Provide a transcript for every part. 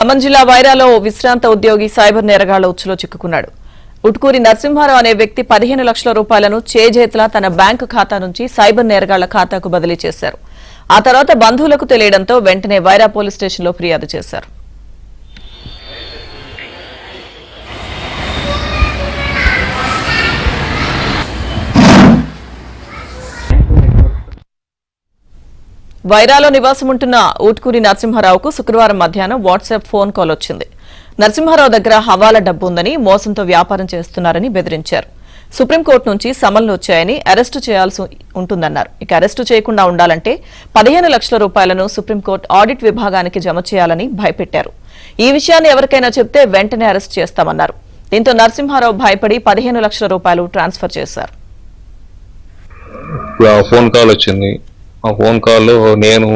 ఖమ్మం జిల్లా వైరాలో విశ్రాంత ఉద్యోగి సైబర్ నేరగాళ్ల ఉచ్చులో చిక్కుకున్నాడు. ఉట్కూరి నరసింహారావు అనే వ్యక్తి 15 లక్షల రూపాయలను చేజేతులా తన బ్యాంకు ఖాతా నుంచి సైబర్ నేరగాళ్ల ఖాతాకు బదిలీ చేశారు. ఆ తర్వాత బంధువులకు తెలియడంతో వెంటనే వైరా పోలీస్ స్టేషన్లో ఫిర్యాదు చేశారు. వైరాలో నివాసముంటున్న ఊట్కూరి నరసింహారావుకు శుక్రవారం మధ్యాహ్నం వాట్సాప్ ఫోన్ కాల్ వచ్చింది. నరసింహారావు దగ్గర హవాలా డబ్బు ఉందని, మోసంతో వ్యాపారం చేస్తున్నారని బెదిరించారు. సుప్రీంకోర్టు నుంచి సమన్లు వచ్చాయని, అరెస్టు చేయాల్సి ఉంటుందన్నారు. ఇక అరెస్టు చేయకుండా ఉండాలంటే 15 లక్షల రూపాయలను సుప్రీంకోర్టు ఆడిట్ విభాగానికి జమ చేయాలని భయపెట్టారు. ఈ విషయాన్ని ఎవరికైనా చెప్తే వెంటనే అరెస్టు చేస్తామన్నారు. దీంతో నరసింహారావు భయపడి 15 లక్షల రూపాయలు ట్రాన్స్ఫర్ చేశారు. ఫోన్ కాల్ వచ్చింది. ఆ ఫోన్ కాల్లో నేను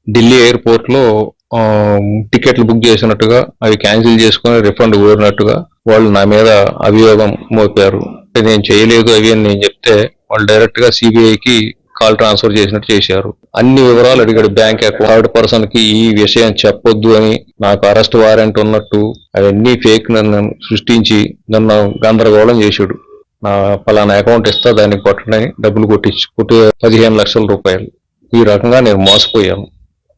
ఢిల్లీ ఎయిర్పోర్ట్ లో టికెట్లు బుక్ చేసినట్టుగా అవి క్యాన్సిల్ చేసుకుని రిఫండ్ కోరినట్టుగా వాళ్ళు నా మీద అభియోగం మోపారు. నేను చేయలేదు అవి అని నేను చెప్తే వాళ్ళు డైరెక్ట్ గా సిబిఐకి కాల్ ట్రాన్స్ఫర్ చేసినట్టు చేశారు. అన్ని వివరాలు అడిగాడు. బ్యాంక్ అకౌంట్ పర్సన్ కి ఈ విషయం చెప్పొద్దు అని, నాకు అరెస్ట్ వారెంట్ ఉన్నట్టు, అవన్నీ ఫేక్ నన్ను సృష్టించి నన్ను గందరగోళం చేశాడు. నా పలానా అకౌంట్ ఇస్తా దానికి కొట్టని డబ్బులు కొట్టి 15 లక్షల రూపాయలు. ఈ రకంగా నేను మోసపోయాను.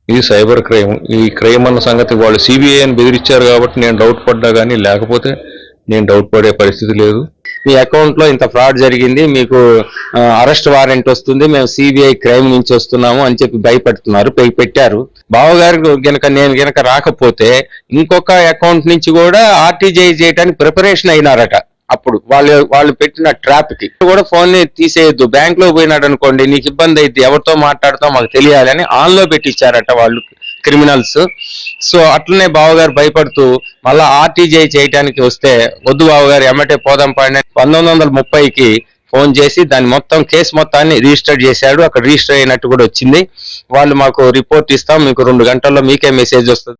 ఇది సైబర్ క్రైమ్. ఈ క్రైమ్ అన్న సంగతి వాళ్ళు సిబిఐ అని బెదిరించారు కాబట్టి నేను డౌట్ పడ్డా, కానీ లేకపోతే నేను డౌట్ పడే పరిస్థితి లేదు. మీ అకౌంట్ లో ఇంత ఫ్రాడ్ జరిగింది, మీకు అరెస్ట్ వారెంట్ వస్తుంది, మేము సిబిఐ క్రైమ్ నుంచి వస్తున్నాము అని చెప్పి భయపెడుతున్నారు, పెట్టారు. బావగారు నేను గనక రాకపోతే ఇంకొక అకౌంట్ నుంచి కూడా ఆర్టీజీఐ చేయడానికి ప్రిపరేషన్ అయినారట. అప్పుడు వాళ్ళు పెట్టిన ట్రాప్ కి కూడా ఫోన్ ని తీసేయద్దు, బ్యాంక్ లో పోయినాడు అనుకోండి నీకు ఇబ్బంది అయితే, ఎవరితో మాట్లాడుతావు మాకు తెలియాలని ఆన్ లో పెట్టించారట వాళ్ళు క్రిమినల్స్. సో అట్లనే బావగారు భయపడుతూ మళ్ళా ఆర్టీజీఐ చేయడానికి వస్తే, వద్దు బావగారు ఎమ్మటే పోదాం పడిన 1930కి ఫోన్ చేసి దాని మొత్తం కేసు మొత్తాన్ని రిజిస్టర్ చేశాడు. అక్కడ రిజిస్టర్ అయినట్టు కూడా వచ్చింది. వాళ్ళు మాకు రిపోర్ట్ ఇస్తాం, మీకు 2 గంటల్లో మీకే మెసేజ్ వస్తుంది.